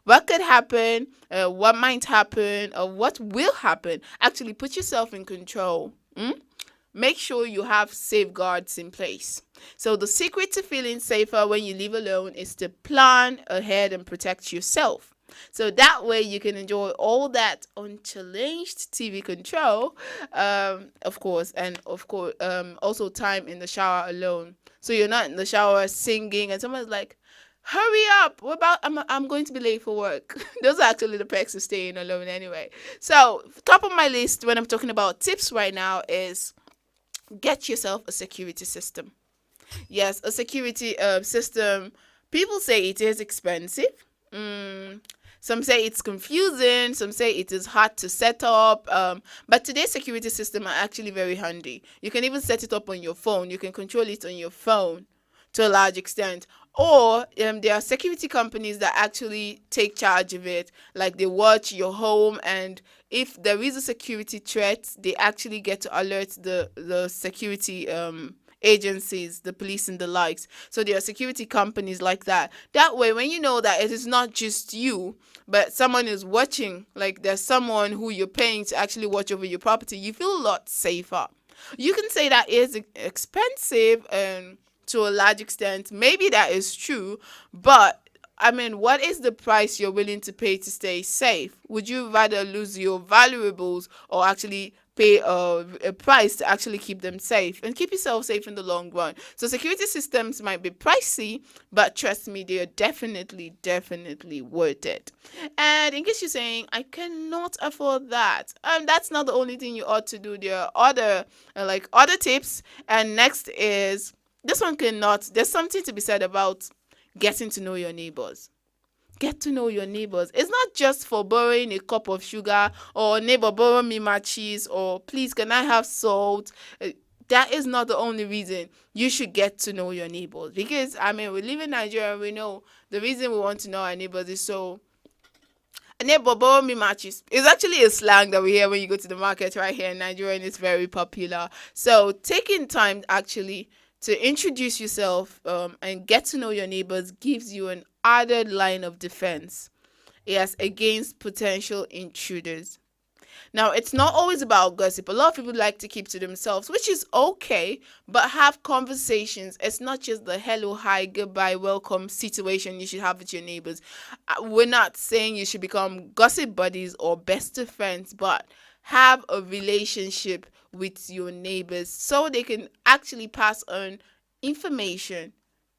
what could happen, what might happen, or what will happen. Actually, put yourself in control. Make sure you have safeguards in place. So, the secret to feeling safer when you live alone is to plan ahead and protect yourself. So that way you can enjoy all that unchallenged TV control, also time in the shower alone. So you're not in the shower singing and someone's like, hurry up, what about I'm going to be late for work. Those are actually the perks of staying alone anyway. So top of my list when I'm talking about tips right now is get yourself a security system. Yes, a security system. People say it is expensive. Some say it's confusing. Some say it is hard to set up. But today's security system are actually very handy. You can even set it up on your phone. You can control it on your phone to a large extent. Or there are security companies that actually take charge of it. Like they watch your home, and if there is a security threat, they actually get to alert the security agencies, the police and the likes. So there are security companies like that. That way, when you know that it is not just you, but someone is watching, like there's someone who you're paying to actually watch over your property, you feel a lot safer. You can say that is expensive and to a large extent. Maybe that is true, but I mean, what is the price you're willing to pay to stay safe? Would you rather lose your valuables or actually pay a price to actually keep them safe and keep yourself safe in the long run? So security systems might be pricey, but trust me, they are definitely worth it. And in case you're saying, I cannot afford that, that's not the only thing you ought to do. There are other tips. And next is this one cannot. There's something to be said about getting to know your neighbors. Get to know your neighbors. It's not just for borrowing a cup of sugar or neighbor borrow me my cheese or please can I have salt. That is not the only reason you should get to know your neighbors, because I mean we live in Nigeria and we know the reason we want to know our neighbors is so a neighbor borrow me matches. It's actually a slang that we hear when you go to the market right here in Nigeria, and it's very popular. So taking time actually to introduce yourself and get to know your neighbors gives you an added line of defense, yes, against potential intruders. Now, it's not always about gossip. A lot of people like to keep to themselves, which is okay, but have conversations. It's not just the hello, hi, goodbye, welcome situation you should have with your neighbors. We're not saying you should become gossip buddies or best of friends, but have a relationship with your neighbors so they can actually pass on information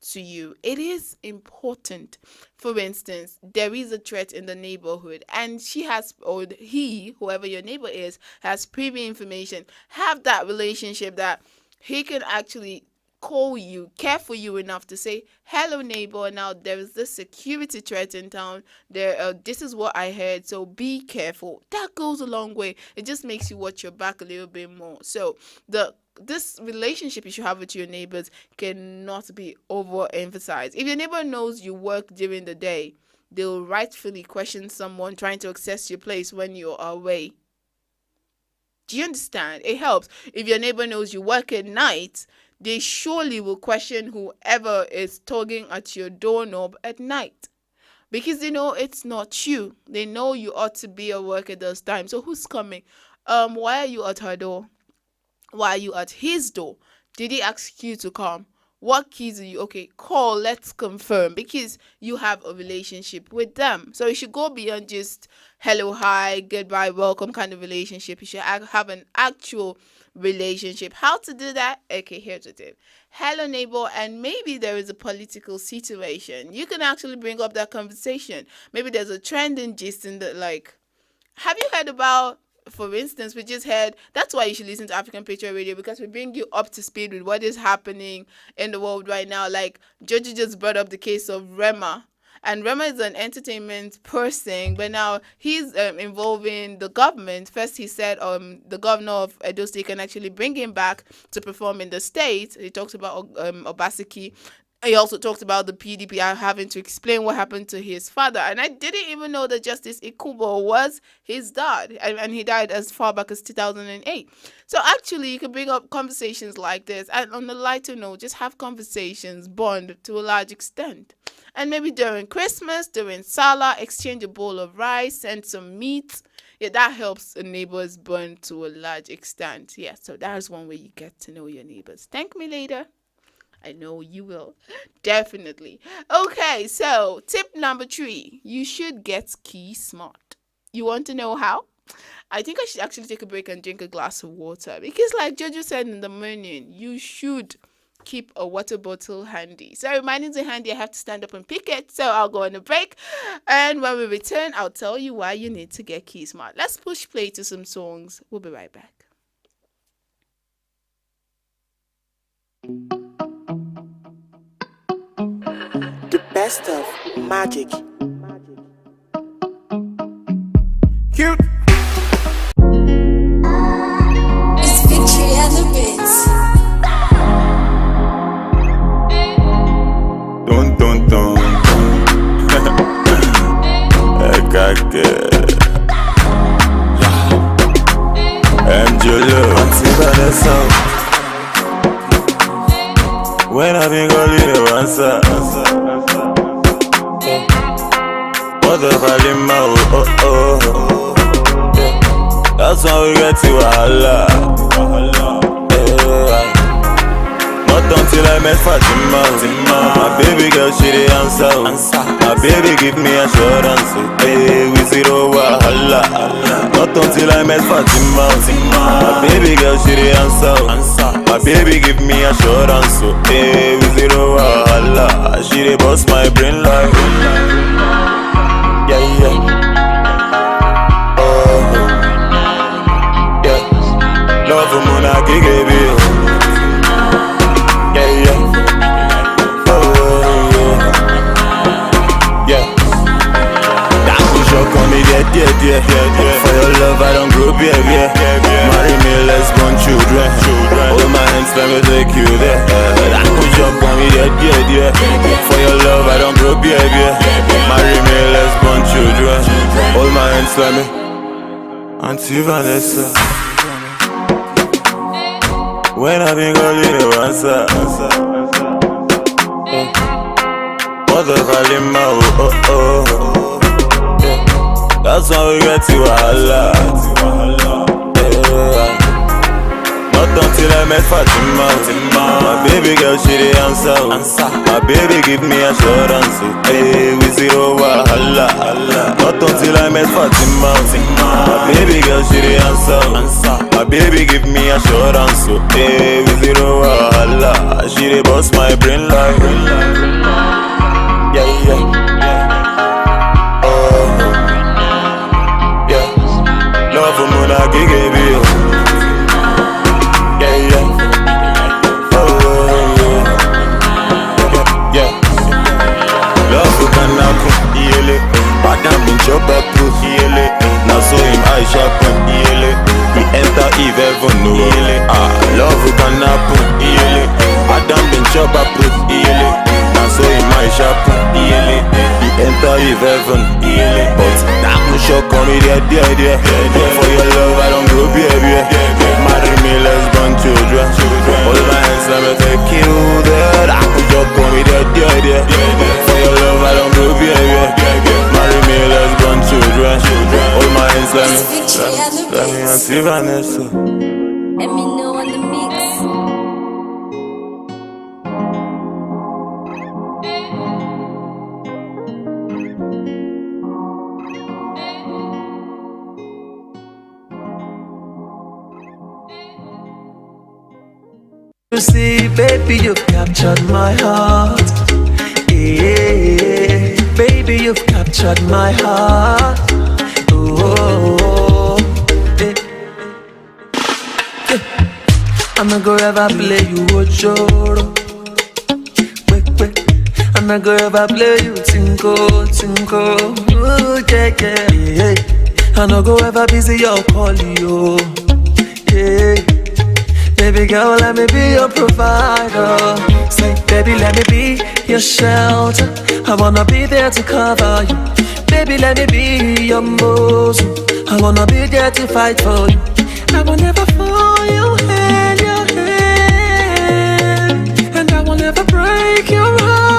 to you. It is important. For instance, there is a threat in the neighborhood and she has, or he, whoever your neighbor is, has privy information. Have that relationship that he can actually call you, care for you enough to say, hello neighbor, now there is this security threat in town. This is what I heard, so be careful. That goes a long way. It just makes you watch your back a little bit more. So this relationship you should have with your neighbors cannot be overemphasized. If your neighbor knows you work during the day, they'll rightfully question someone trying to access your place when you're away. Do you understand? It helps. If your neighbor knows you work at night, they surely will question whoever is tugging at your doorknob at night, because they know it's not you. They know you ought to be at work at those times. So who's coming? Why are you at her door? Why are you at his door? Did he ask you to come? What keys are you? Okay, call, let's confirm, because you have a relationship with them. So you should go beyond just hello, hi, goodbye, welcome kind of relationship. You should have an actual relationship. How to do that? Okay, here's the tip. Hello, neighbor, and maybe there is a political situation. You can actually bring up that conversation. Maybe there's a trending gist in the, like, have you heard about, for instance, we just heard, that's why you should listen to African Patriot Radio, because we bring you up to speed with what is happening in the world right now. Like, Georgie just brought up the case of Rema. And Rema is an entertainment person, but now he's involving the government. First, he said the governor of Edo State can actually bring him back to perform in the state. He talks about Obaseki. He also talked about the PDP having to explain what happened to his father. And I didn't even know that Justice Ikubo was his dad. And he died as far back as 2008. So actually, you can bring up conversations like this. And on a lighter note, just have conversations, bond to a large extent. And maybe during Christmas, during Salah, exchange a bowl of rice, send some meat. Yeah, that helps the neighbors bond to a large extent. Yeah, so that's one way you get to know your neighbors. Thank me later. I know you will. Definitely. Okay, so tip number 3. You should get key smart. You want to know how? I think I should actually take a break and drink a glass of water because, like Jojo said in the morning, you should keep a water bottle handy. So reminding the handy, I have to stand up and pick it. So I'll go on a break. And when we return, I'll tell you why you need to get key smart. Let's push play to some songs. We'll be right back. The best of magic. Cute. It's Victory and the Bits. Dun. Angelo, Vanessa. When I been calling you answer. What the valima, oh. That's why we get to Wahala. Not until I met Fatima. My baby girl, she the answer. My baby give me assurance. Hey, we zero Wahala. Not until I met Fatima. My baby girl, she the answer. My baby give me assurance. Hey, we zero Wahala. She the boss my brain like. Yeah. Oh, yeah. Love for Mona Kigebi. Yeah. Oh, yeah. That push up on me, yeah. For your love, I don't grow, yeah. Marry me, let's born children. Hold my hands, let me take you there. That push up on me, yeah. For your love, I don't grow, yeah. Marry me, let's born children. Hold my hands, let me. Auntie Vanessa. When I been calling you answer. What the valima, oh. That's why we get to Wahala. Not until I met Fatima. My baby girl, she the answer. My baby give me assurance. Hey, we zero Wahala. Not until I met Fatima. My baby girl, she the answer. My baby give me assurance. Hey, we zero Wahala. She the boss my brain like. Yeah. Oh, yeah. Love for Mona Kigebi. Yeah. Oh, yeah. Love for Kanaku. Madam in Chopa Proof. Now so him I sharpen. He enter Eve heaven. Love for Kanaku. Madam in Chopa Proof. Now so him I sharpen. He enter Eve heaven. But that no shock on me, dear. For your love, I don't grow, baby. Marry me, let's born children. Hold my hands, let me take you there. That no shock on me, dear. For your love, I don't grow, baby. Marry me, let's born children. Hold my hands, let me Auntie Vanessa. Let me know on the mix. You see, baby, you've captured my heart. Yeah, baby, you've captured my heart. Oh, yeah. I'm not gonna ever play you Ojoro. I'm not gonna ever play you Tinko. Ooh, yeah. I'm not gonna ever busy your call you. Yeah. Baby girl, let me be your provider. Say, baby, let me be your shelter. I wanna be there to cover you. Baby, let me be your muzzle. I wanna be there to fight for you. I will never fall your hand, and I will never break your heart.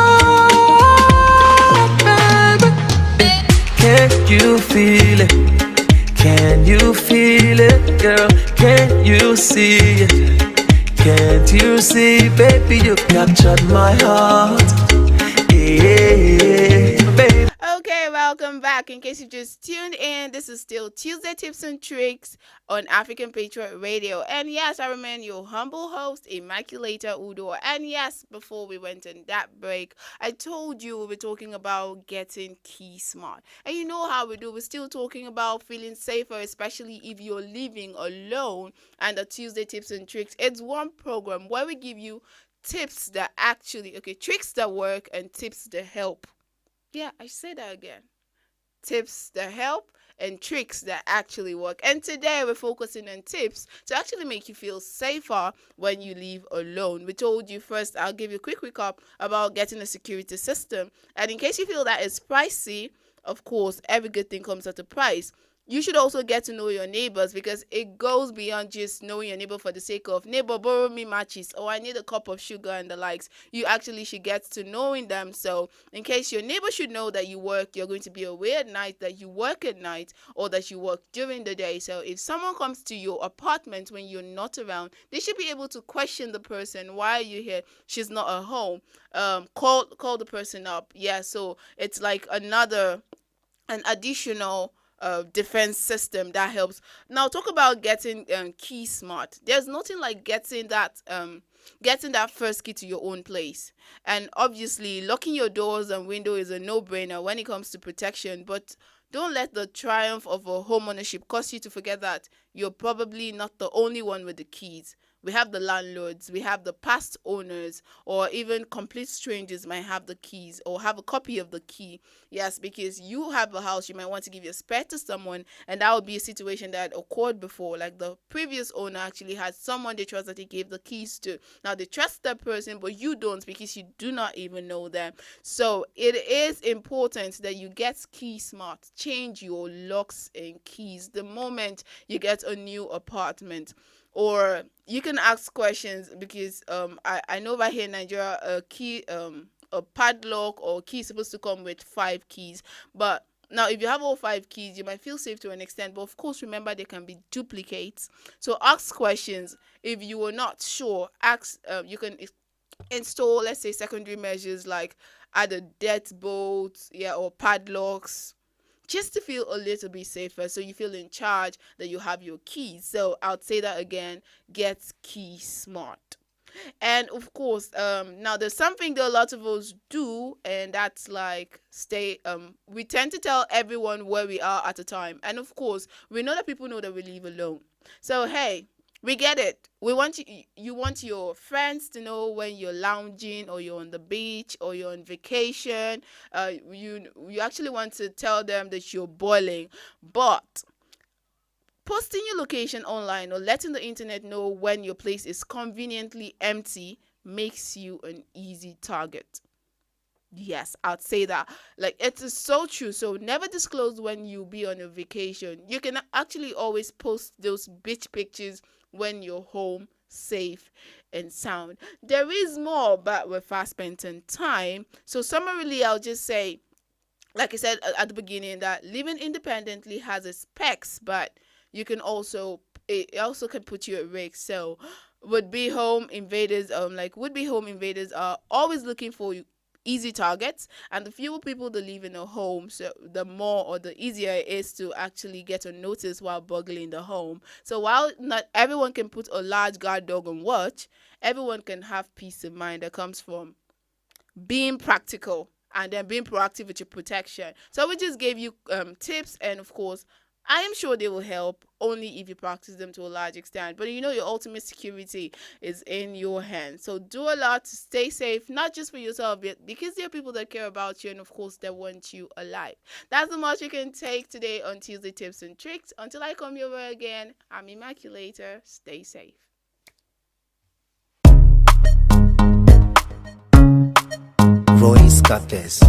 Can you feel it? Can you feel it, girl? Can you see it? Can't you see, baby, you captured my heart. Yeah, baby. Okay, welcome back. In case you just tuned in, this is still Tuesday Tips and Tricks on African Patriot Radio. And yes, I remain your humble host, Immaculator Udo. And yes, before we went on that break, I told you we were talking about getting key smart. And you know how we do. We're still talking about feeling safer, especially if you're living alone. And the Tuesday Tips and Tricks, it's one program where we give you tips that actually, tricks that work and tips that help. Yeah, I say that again. Tips that help and tricks that actually work. And today we're focusing on tips to actually make you feel safer when you live alone. We told you first, I'll give you a quick recap about getting a security system. And in case you feel that it's pricey, of course, every good thing comes at a price. You should also get to know your neighbors, because it goes beyond just knowing your neighbor for the sake of, neighbor, borrow me matches, or I need a cup of sugar and the likes. You actually should get to knowing them. So in case your neighbor should know that you work, you're going to be aware at night that you work at night, or that you work during the day. So if someone comes to your apartment when you're not around, they should be able to question the person. Why are you here? She's not at home. Call the person up. Yeah, so it's like an additional defense system that helps. Now talk about getting key smart. There's nothing like getting that first key to your own place. And obviously locking your doors and window is a no-brainer when it comes to protection, but don't let the triumph of a home ownership cause you to forget that you're probably not the only one with the keys. We have the landlords, we have the past owners, or even complete strangers might have the keys or have a copy of the key. Yes, because you have a house, you might want to give your spare to someone, and that would be a situation that occurred before. Like the previous owner actually had someone they trust that he gave the keys to. Now they trust that person, but you don't, because you do not even know them. So it is important that you get key smart. Change your locks and keys the moment you get a new apartment. Or you can ask questions, because I know right here in Nigeria a padlock or key is supposed to come with 5 keys. But now if you have all 5 keys, you might feel safe to an extent, but of course remember there can be duplicates. So ask questions. If you are not sure, you can install, let's say, secondary measures like either deadbolts, or padlocks, just to feel a little bit safer, so you feel in charge, that you have your keys. So I'll say that again, get key smart. And of course, now there's something that a lot of us do, and that's like we tend to tell everyone where we are at a time. And of course, we know that people know that we live alone. So hey, we get it. You want your friends to know when you're lounging, or you're on the beach, or you're on vacation. You actually want to tell them that you're boiling. But posting your location online or letting the internet know when your place is conveniently empty makes you an easy target. Yes, I'd say that. Like, it is so true. So never disclose when you be on a vacation. You can actually always post those beach pictures when you're home, safe and sound. There is more, but we're fast spent in time. So summarily, I'll just say, like I said at the beginning, that living independently has its perks, but it also can put you at risk. So would-be home invaders are always looking for easy targets, and the fewer people that live in a home, so the more or the easier it is to actually get a notice while burgling the home. So while not everyone can put a large guard dog on watch, everyone can have peace of mind that comes from being practical and then being proactive with your protection. So we just gave you tips, and of course I am sure they will help only if you practice them to a large extent. But your ultimate security is in your hands. So do a lot to stay safe, not just for yourself, but because there are people that care about you and, of course, that want you alive. That's the much you can take today on Tuesday Tips and Tricks. Until I come your way again, I'm Immaculator. Stay safe. Royce Cates.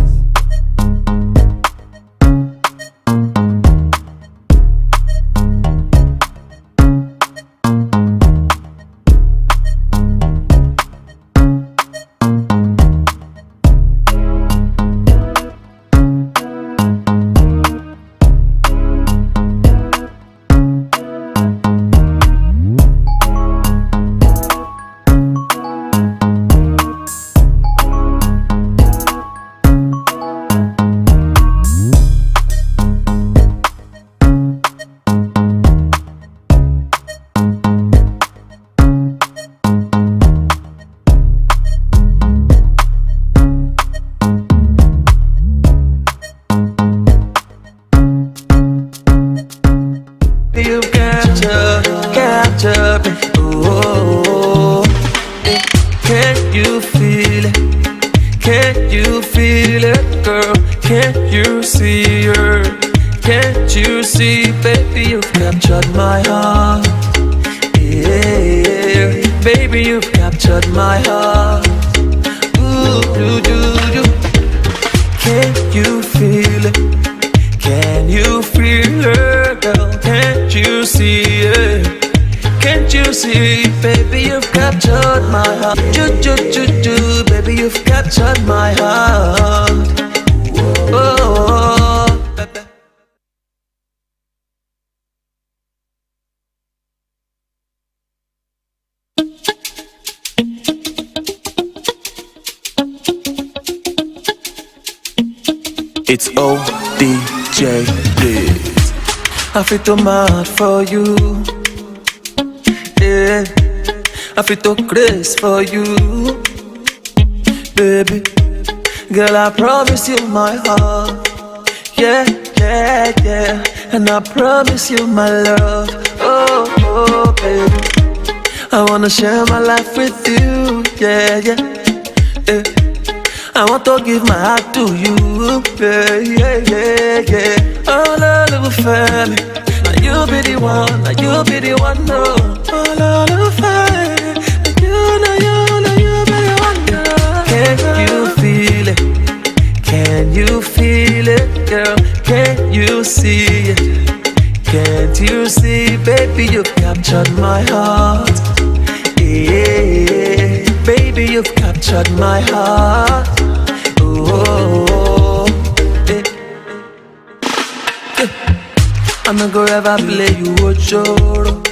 Can't you see, baby, you've captured my heart. Yeah, baby, you've captured my heart. Ooh, do. Can't you feel it? Can you feel it, girl? Can't you see it? Can't you see, baby, you've captured my heart. Do, baby, you've captured my heart. Oh, baby. It's ODJ, please. I feel too mad for you. Yeah, I feel too grace for you, baby. Girl, I promise you my heart. Yeah, and I promise you my love. Oh, baby, I wanna share my life with you. Yeah. I want to give my heart to you. Yeah. Oh, little family, now you be the one, no. Oh, little family, now you be the one, girl. Can you feel it? Can you feel it, girl? Can you see it? Can't you see, baby, you've captured my heart. Yeah, baby, you've captured my heart. Oh, yeah. I'm not gonna ever play you ochoro.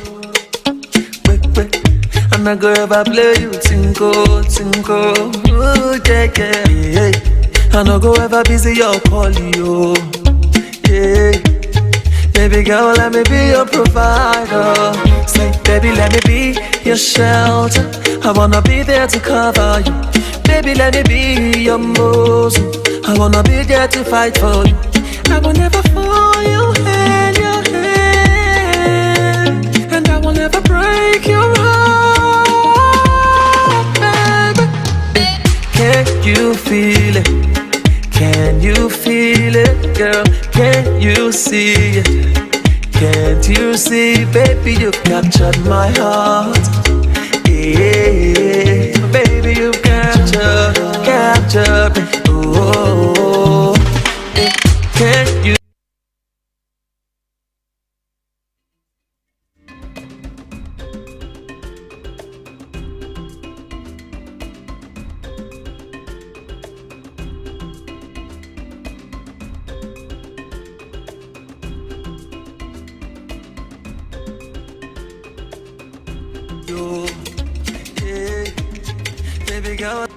I'm not gonna ever play you tinko. Ooh, yeah. I'm not gonna ever busy your call, yo. Yeah. Baby girl, let me be your provider. Say, baby, let me be your shelter. I wanna be there to cover you. Baby, let me be your muzzle. I wanna be there to fight for you. I will never fall your hand, and I will never break your heart, baby. Can you feel it? Can you feel it, girl? Can you see it? Can't you see, baby, you've captured my heart. Yeah, baby, you've captured me. Oh, can't you? Yeah, baby girl.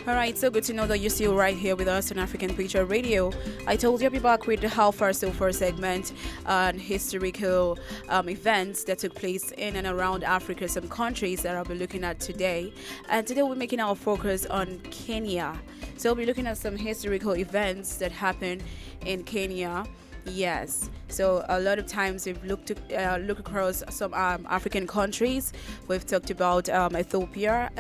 Alright, so good to know that you're still right here with us on African Preacher Radio. I told you I'll be back with the How Far So Far segment on historical events that took place in and around Africa, some countries that I'll be looking at today. And today we're making our focus on Kenya. So we'll be looking at some historical events that happened in Kenya. Yes, so a lot of times we've look across some African countries. We've talked about Ethiopia,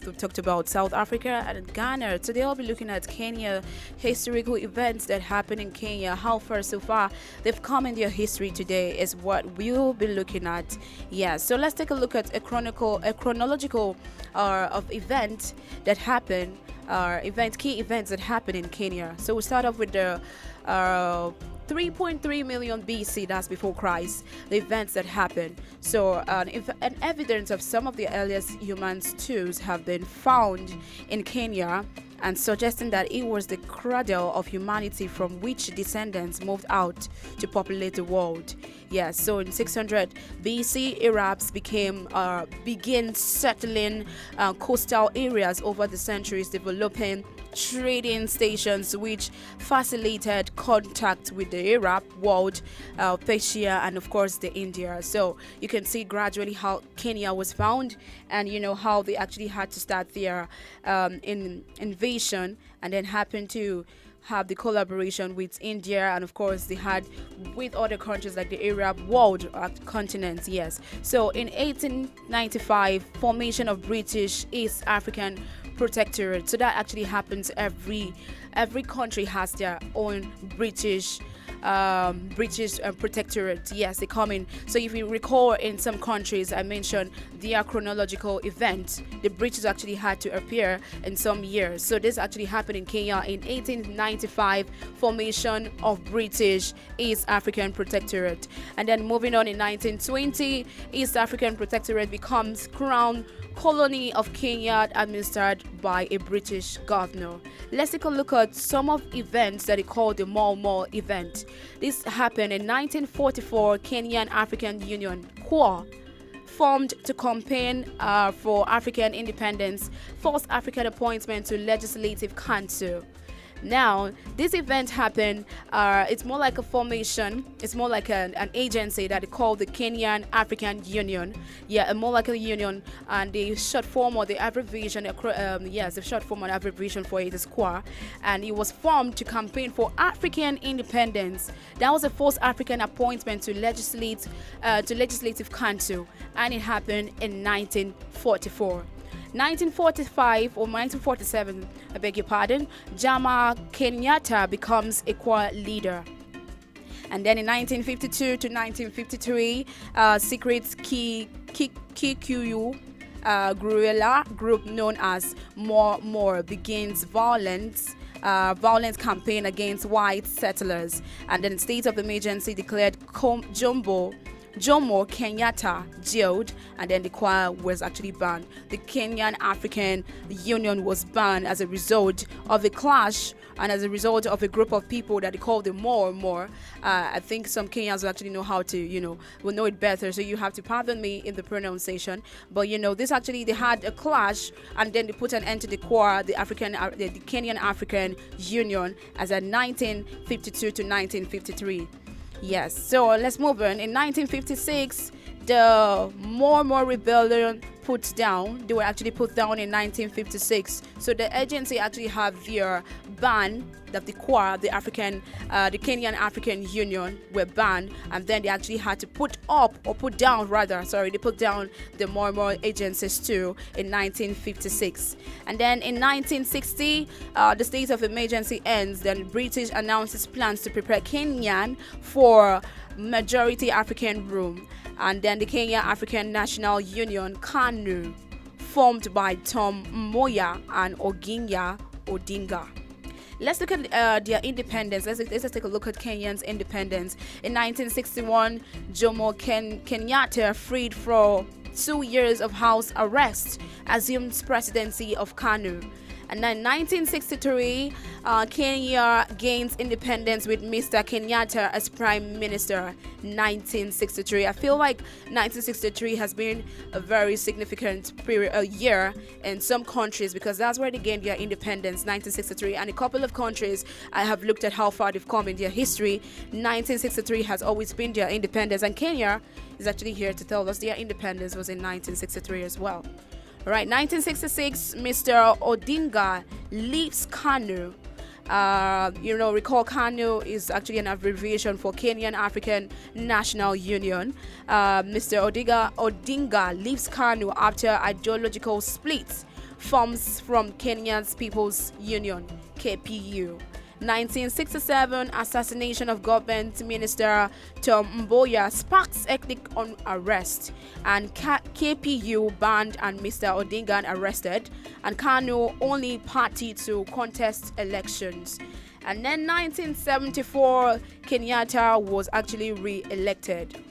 we've talked about South Africa and Ghana. Today I'll be looking at Kenya, historical events that happened in Kenya. How far so far they've come in their history today is what we'll be looking at. Yes, so let's take a look at a chronological of events that happened. Key events that happened in Kenya. So we'll start off with the 3.3 million BC, that's before Christ, the events that happened. So an evidence of some of the earliest human tools have been found in Kenya, and suggesting that it was the cradle of humanity from which descendants moved out to populate the world. Yeah, so in 600 BC, Arabs began settling coastal areas over the centuries, developing trading stations which facilitated contact with the Arab world, Persia, and of course the India. So you can see gradually how Kenya was found, and how they actually had to start their invasion, and then happened to have the collaboration with India, and of course they had with other countries like the Arab world continent. Yes, so in 1895, formation of British East African Protectorate. So that actually happens every country has their own British protectorate. Yes, they come in. So if you recall, in some countries I mentioned their chronological event, the British actually had to appear in some years. So this actually happened in Kenya in 1895, formation of British East African Protectorate. And then moving on, in 1920, East African Protectorate becomes crown colony of Kenya, administered by a British governor. Let's take a look at some of events that they call the Mau Mau event. This happened in 1944. Kenyan African Union (KWA) formed to campaign for African independence, forced African appointment to Legislative Council. Now, this event happened, it's more like a formation, it's more like an agency that they call the Kenyan African Union. Yeah, more like a union, and the short form or the abbreviation, the short form and abbreviation for it is KWA, and it was formed to campaign for African independence. That was the first African appointment to Legislative Council, and it happened in 1944. 1945 or 1947, I beg your pardon, Jomo Kenyatta becomes a KWA leader. And then in 1952 to 1953, secret Kikuyu guerrilla group known as More begins violent campaign against white settlers. And then the state of emergency declared Jomo Kenyatta jailed, and then the KWA was actually banned. The Kenyan African Union was banned as a result of a clash and as a result of a group of people that they call the More. I think some Kenyans will actually know how to, will know it better, so you have to pardon me in the pronunciation. But this actually, they had a clash, and then they put an end to the KWA, the Kenyan African Union, as at 1952 to 1953. Yes, so let's move on. In 1956, the More rebellion put down. They were actually put down in 1956. So the agency actually have their ban that the KWA, the Kenyan African Union, were banned, and then they actually had to put down the More agencies too in 1956. And then in 1960, the state of emergency ends. Then British announces plans to prepare Kenyan for majority African rule. And then the Kenya African National Union (KANU), formed by Tom Mboya and Oginga Odinga. Let's look at their independence. Let's take a look at Kenya's independence. In 1961, Jomo Kenyatta, freed for 2 years of house arrest, assumed presidency of KANU. And then 1963, Kenya gains independence with Mr. Kenyatta as Prime Minister. 1963. I feel like 1963 has been a very significant year in some countries, because that's where they gained their independence, 1963. And a couple of countries, I have looked at how far they've come in their history. 1963 has always been their independence, and Kenya is actually here to tell us their independence was in 1963 as well. Right, 1966, Mr. Odinga leaves KANU. Recall KANU is actually an abbreviation for Kenyan African National Union. Mr. Odinga leaves KANU after ideological splits, forms from Kenya's People's Union, KPU. 1967, assassination of government minister Tom Mboya sparks ethnic unrest, and KPU banned and Mr. Odinga arrested, and KANU only party to contest elections. And then 1974, Kenyatta was actually re-elected.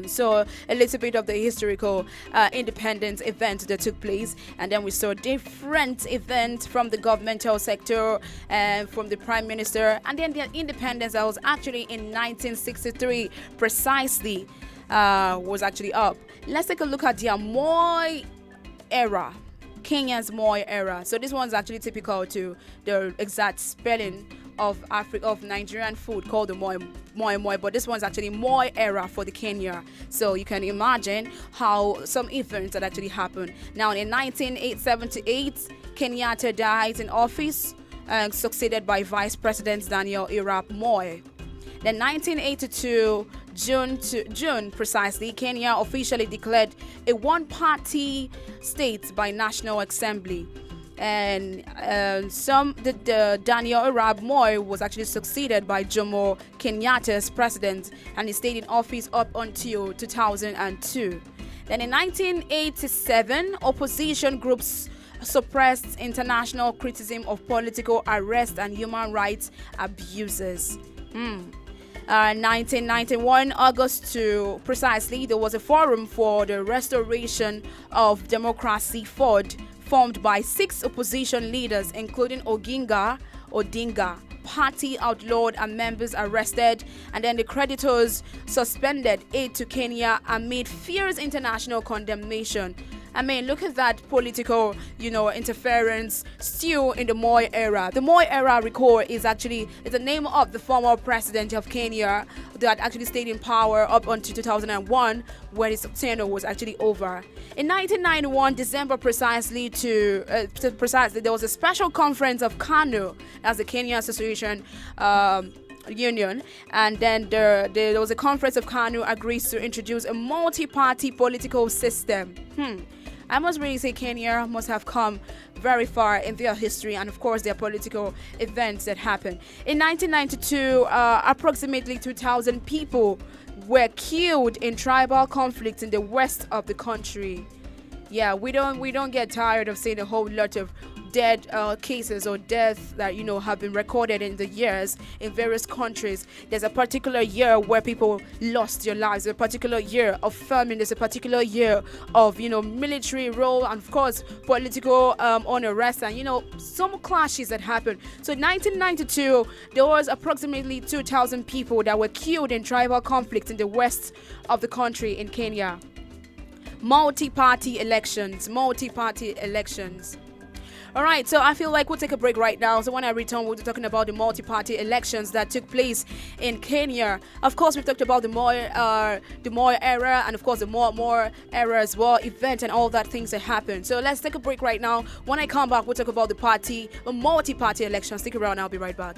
So a little bit of the historical independence event that took place, and then we saw different events from the governmental sector and from the prime minister, and then the independence that was actually in 1963 precisely was actually up. Let's take a look at the Moi era. Kenya's Moi era. So this one's actually typical to the exact spelling of Nigerian food called the moi, but this one's actually Moi era for the Kenya. So you can imagine how some events that actually happened. Now in 1978, Kenyatta died in office, succeeded by Vice President Daniel Arap Moi. Then 1982, June precisely, Kenya officially declared a one-party state by National Assembly. And the Daniel Arap Moi was actually succeeded by Jomo Kenyatta as president, and he stayed in office up until 2002. Then in 1987, opposition groups suppressed international criticism of political arrest and human rights abuses. 1991, August to precisely, there was a forum for the restoration of democracy formed by 6 opposition leaders, including Odinga, party outlawed and members arrested, and then the creditors suspended aid to Kenya amid fierce international condemnation. I mean, look at that political, interference still in the Moi era. The Moi era, recall, is the name of the former president of Kenya that actually stayed in power up until 2001, where his tenure was actually over. In 1991, December precisely, there was a special conference of KANU, as the Kenya Association Union, and then there was a conference of KANU agrees to introduce a multi-party political system. I must really say Kenya must have come very far in their history and of course their political events that happened. In 1992, approximately 2,000 people were killed in tribal conflicts in the west of the country. Yeah, we don't get tired of seeing a whole lot of dead cases or deaths that have been recorded in the years in various countries. There's a particular year where people lost their lives, there's a particular year of famine, there's a particular year of military role and of course political unrest and some clashes that happened. So in 1992 there was approximately 2,000 people that were killed in tribal conflicts in the west of the country in Kenya. Multi-party elections. All right, so I feel like we'll take a break right now. So when I return, we'll be talking about the multi-party elections that took place in Kenya. Of course, we've talked about the Moi era and of course the more era as well, event and all that things that happened. So let's take a break right now. When I come back, we'll talk about the multi-party elections. Stick around, I'll be right back.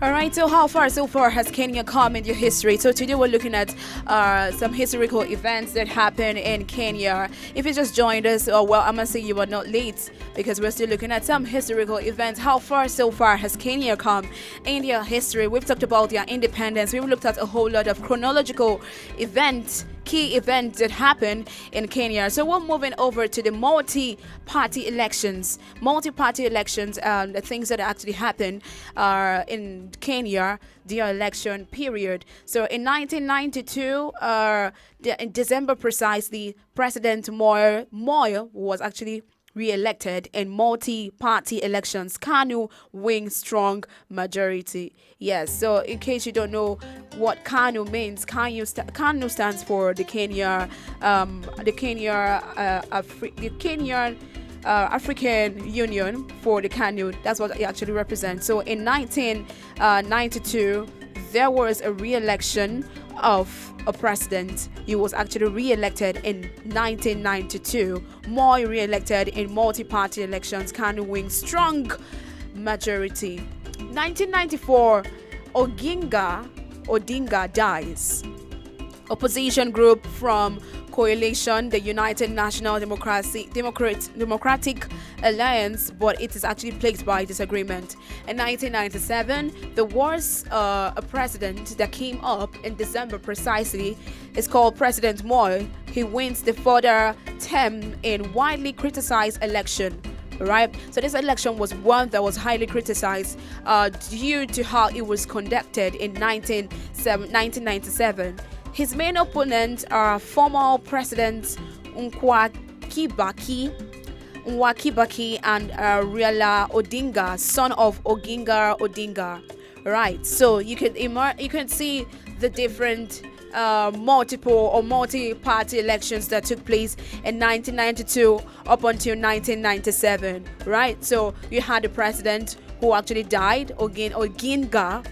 All right, so how far so far has Kenya come in your history? So today we're looking at some historical events that happened in Kenya. If you just joined us, well, I'm gonna say you are not late because we're still looking at some historical events. How far so far has Kenya come in their history? We've talked about their independence. We've looked at a whole lot of chronological events, key events that happened in Kenya. So we're moving over to the multi-party elections. Multi-party elections, the things that actually happened in Kenya, their election period. So in 1992, in December precisely, President Moi was actually re-elected in multi-party elections. KANU wins strong majority. Yes, so in case you don't know what KANU means, KANU stands for the Kenyan African Union for the KANU. That's what it actually represents. So in 1992, there was a re-election of a president. He was actually re-elected in 1992. Moi re-elected in multi-party elections. KANU wins strong majority. 1994, Odinga dies. Opposition group from coalition, the United National Democratic Alliance, but it is actually plagued by disagreement. In 1997, there was a president that came up in December precisely. It's called President Moi. He wins the further term in widely criticized election. Right, so this election was one that was highly criticized due to how it was conducted in 1997. His main opponents are former President Nwakibaki and Raila Odinga, son of Oginga Odinga. Right, so you can see the different multiple or multi-party elections that took place in 1992 up until 1997. Right, so you had the president who actually died, Odinga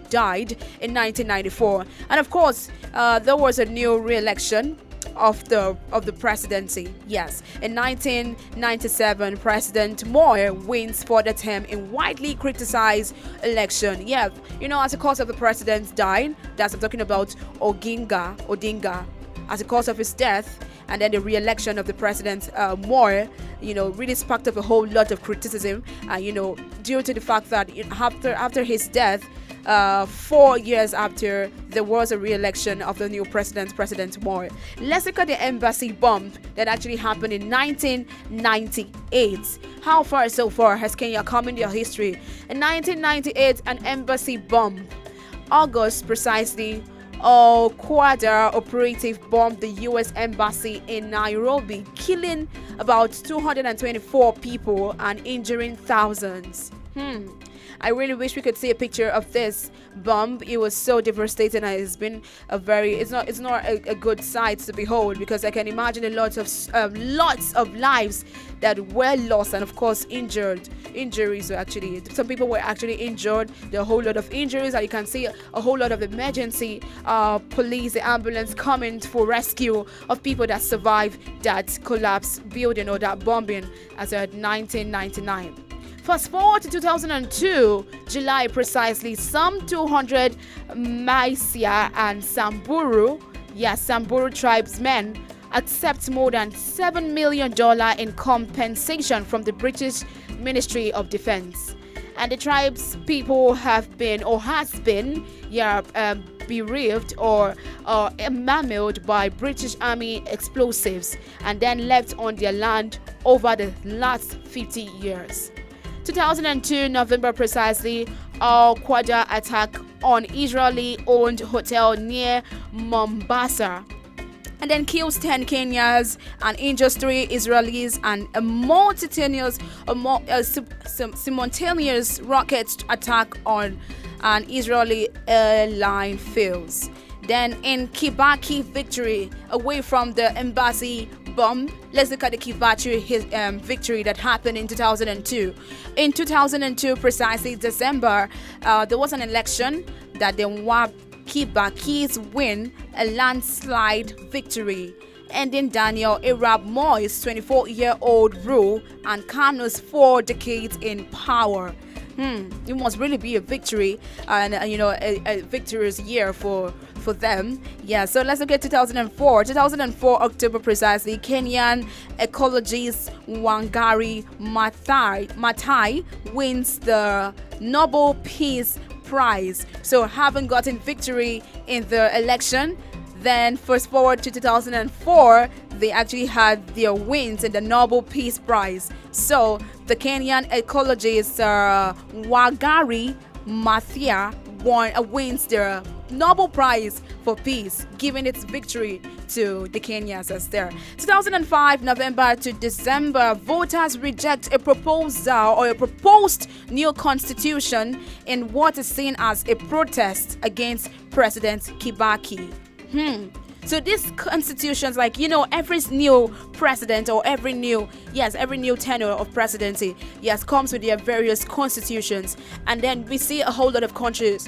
died in 1994, and of course there was a new re-election of the presidency. Yes, in 1997, President Moi wins for the term in widely criticized election. Yeah, you know, as a cause of the president's dying, that's I'm talking about Odinga, as a cause of his death, and then the re-election of the president Moi, you know, really sparked up a whole lot of criticism, you know, due to the fact that after his death, 4 years after, there was a re-election of the new President Moi. Let's look at the embassy bomb that actually happened in 1998. How far so far has Kenya come in their history? In 1998, an embassy bomb. August precisely, a Quadra operative bombed the U.S. embassy in Nairobi, killing about 224 people and injuring thousands. I really wish we could see a picture of this bomb. It was so devastating, and it's been it's not a good sight to behold, because I can imagine lots of lives that were lost, and of course injuries were actually, some people were actually injured. There are a whole lot of injuries, and you can see a whole lot of emergency police, the ambulance coming for rescue of people that survived that collapsed building or that bombing as of 1999. Fast forward to 2002, July precisely, some 200 Maisia and Samburu tribesmen accept more than $7 million in compensation from the British Ministry of Defense. And the tribes people have been bereaved or mammaled by British Army explosives and then left on their land over the last 50 years. 2002 November precisely, Al-Qaeda attack on Israeli-owned hotel near Mombasa, and then kills 10 Kenyans and injures 3 Israelis, and a simultaneous rocket attack on an Israeli airline fails. Then in Kibaki victory, away from the embassy bomb, let's look at the Kibaki victory that happened in 2002. In 2002, precisely December, there was an election that the Kibakis win a landslide victory, ending Daniel Arap Moi's 24-year-old rule and KANU's 4 decades in power. It must really be a victory, and a victorious year for them. Yeah, so let's look at 2004. 2004 October precisely, Kenyan ecologist Wangari Maathai wins the Nobel Peace Prize. So having gotten victory in the election, then fast forward to 2004, they actually had their wins in the Nobel Peace Prize. So the Kenyan ecologist Wangari Maathai wins the Nobel Prize for Peace, giving its victory to the Kenyans as there. 2005 November to December, voters reject a proposal or a proposed new constitution in what is seen as a protest against President Kibaki. So these constitutions, every new president or every new tenure of presidency, comes with their various constitutions, and then we see a whole lot of countries,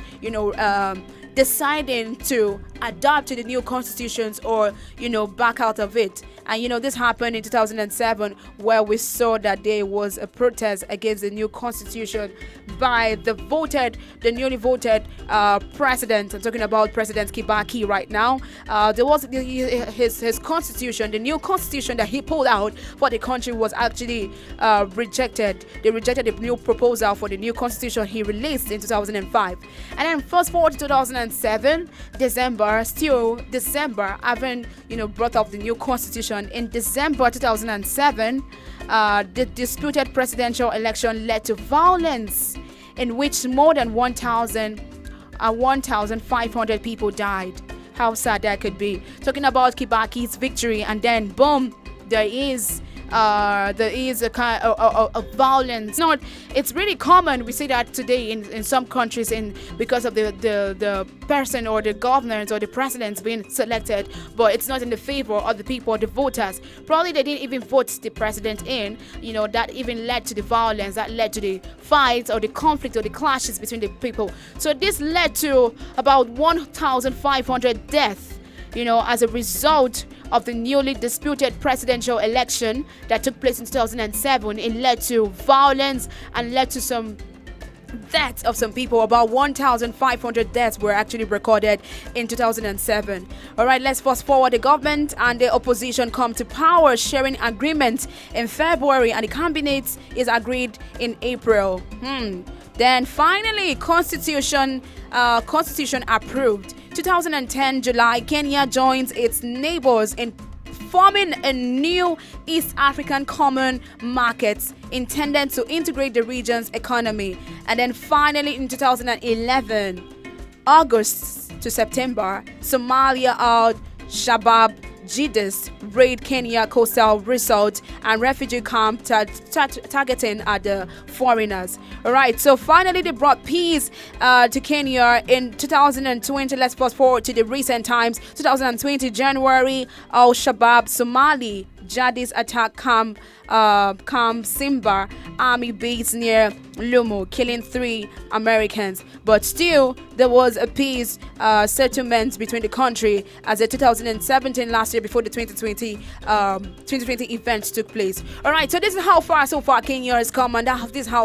deciding to adapt to the new constitutions or back out of it. And this happened in 2007, where we saw that there was a protest against the new constitution by the newly voted president. I'm talking about President Kibaki right now. There was his constitution, the new constitution that he pulled out for the country was actually rejected. They rejected the new proposal for the new constitution he released in 2005. And then fast forward to 2007, December, having brought up the new constitution. In December 2007, the disputed presidential election led to violence in which more than 1,500 people died. How sad that could be. Talking about Kibaki's victory, and then boom, there is a kind of violence. It's really common. We see that today in some countries, because of the person or the governors or the presidents being selected, but it's not in the favor of the people or the voters. Probably they didn't even vote the president in. That even led to the violence, that led to the fights or the conflict or the clashes between the people. So this led to about 1,500 deaths, as a result of the newly disputed presidential election that took place in 2007. It led to violence and led to some deaths of some people. About 1,500 deaths were actually recorded in 2007. All right, let's fast forward. The government and the opposition come to power, sharing agreement in February, and the cabinet is agreed in April. Then finally, constitution approved. 2010 July, Kenya joins its neighbors in forming a new East African Common Market intended to integrate the region's economy. And then finally in 2011, August to September, Somalia al-Shabaab jihadists raid Kenya coastal resort and refugee camp targeting at the foreigners. All right, so finally they brought peace to Kenya in 2020. Let's fast forward to the recent times. 2020 January, al-Shabaab Somali jihadists attack Camp Simba army base near Lumu, killing 3 Americans. But still, there was a peace settlement between the country as the 2017 last year before the 2020 events took place. All right, so this is how far so far Kenya has come, and this is how